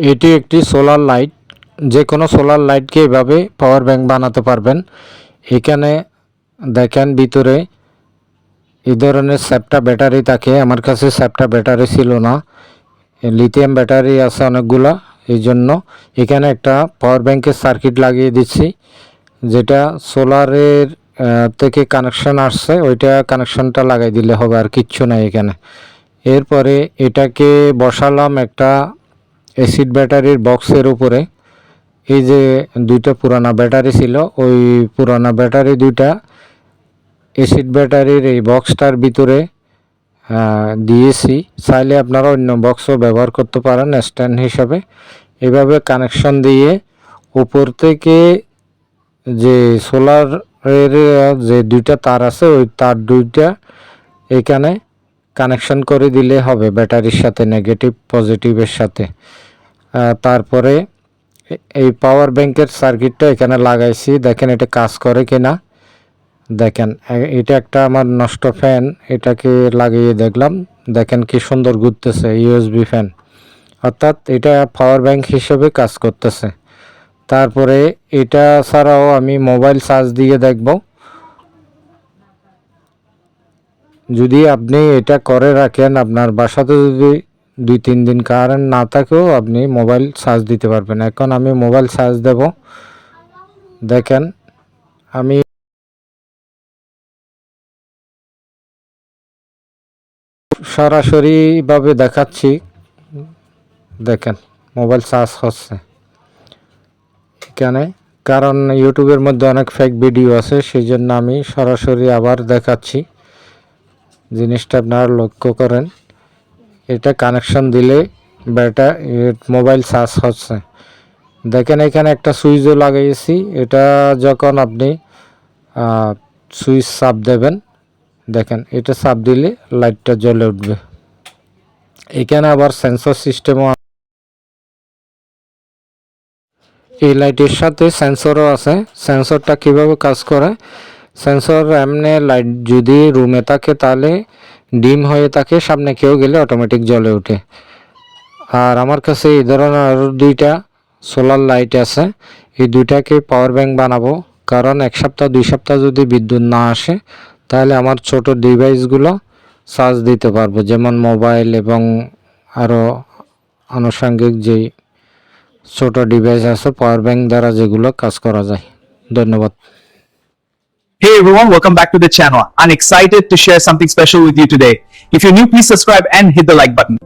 এটি একটি solar light. যে কোনো সোলার লাইটকে এভাবে পাওয়ার ব্যাংক বানাতে পারবেন। এখানে দেখেন ভিতরে এই ধরনের স্যাপটা ব্যাটারি থাকে। আমার কাছে স্যাপটা ব্যাটারি ছিল না, লিথিয়াম ব্যাটারি আছে অনেকগুলা। এই জন্য এখানে একটা পাওয়ার ব্যাংকের সার্কিট লাগিয়ে দিচ্ছি, যেটা সোলারের থেকে কানেকশন আসছে, ওইটা কানেকশনটা লাগাই দিলে হবে, আর কিচ্ছু নাই এখানে। এরপরে এটাকে বসালাম একটা অ্যাসিড ব্যাটারির বক্সের উপরে। এই যে দুইটা পুরানা ব্যাটারি ছিল, ওই পুরানা ব্যাটারি দুইটা অ্যাসিড ব্যাটারির এই বক্সটার ভিতরে দিয়েছি। চাইলে আপনারা অন্য বক্সও ব্যবহার করতে পারেন স্ট্যান্ড হিসাবে। এভাবে কানেকশন দিয়ে উপর থেকে যে সোলারের যে দুইটা তার আছে, ওই তার দুইটা এখানে কানেকশন করে দিলে হবে ব্যাটারির সাথে, নেগেটিভ পজিটিভের সাথে। তারপরে এই পাওয়ার ব্যাংকের সার্কিটটা এখানে লাগাইছি। দেখেন এটা কাজ করে কিনা। দেখেন এটা একটা আমার নষ্ট ফ্যান, এটাকে লাগিয়ে দেখলাম। দেখেন কি সুন্দর ঘুরতেছে, ইউএসবি ফ্যান, অর্থাৎ এটা পাওয়ার ব্যাংক হিসেবে কাজ করতেছে। তারপরে এটা ছাড়াও আমি মোবাইল চার্জ দিয়ে দেখব। যদি আপনি এটা করে রাখেন, আপনার বাসাতে যদি 2-3 দিন কারেন্ট না থাকেও আপনি মোবাইল চার্জ দিতে পারবেন। এখন আমি মোবাইল চার্জ দেব। দেখেন আমি সরাসরিভাবে দেখাচ্ছি। দেখেন মোবাইল চার্জ হচ্ছে এখানে, কারণ ইউটিউবের মধ্যে অনেক ফেক ভিডিও আছে, সেই জন্য আমি সরাসরি আবার দেখাচ্ছি। জিনিসটা আপনারা লক্ষ্য করেন, এটা কানেকশন দিলে মোবাইল চার্জ হচ্ছে। দেখেন এখানে একটা সুইচও লাগিয়েছি। এটা যখন আপনি সুইচ চাপ দেবেন, দেখেন এটা চাপ দিলে লাইটটা জ্বলে উঠবে। এখানে আবার সেন্সর সিস্টেমও, এই লাইটের সাথে সেন্সরও আছে। সেন্সরটা কিভাবে কাজ করে, সেন্সর এমনি লাইট যদি রুমে থাকে তাহলে ডিম হয়ে থাকে, সামনে কেউ গেলে অটোমেটিক জ্বলে ওঠে। আর আমার কাছে এই ধরনের আরও দুইটা সোলার লাইট আছে। এই দুইটাকে পাওয়ার ব্যাংক বানাবো, কারণ 1-2 সপ্তাহ যদি বিদ্যুৎ না আসে তাহলে আমার ছোট ডিভাইসগুলো চার্জ দিতে পারবো, যেমন মোবাইল এবং আরও আনুষঙ্গিক যেই ছোট ডিভাইস আছে পাওয়ার ব্যাংক দ্বারা যেগুলো কাজ করা যায়। ধন্যবাদ। Hey everyone, welcome back to the channel. I'm excited to share something special with you today. If you're new, please subscribe and hit the like button.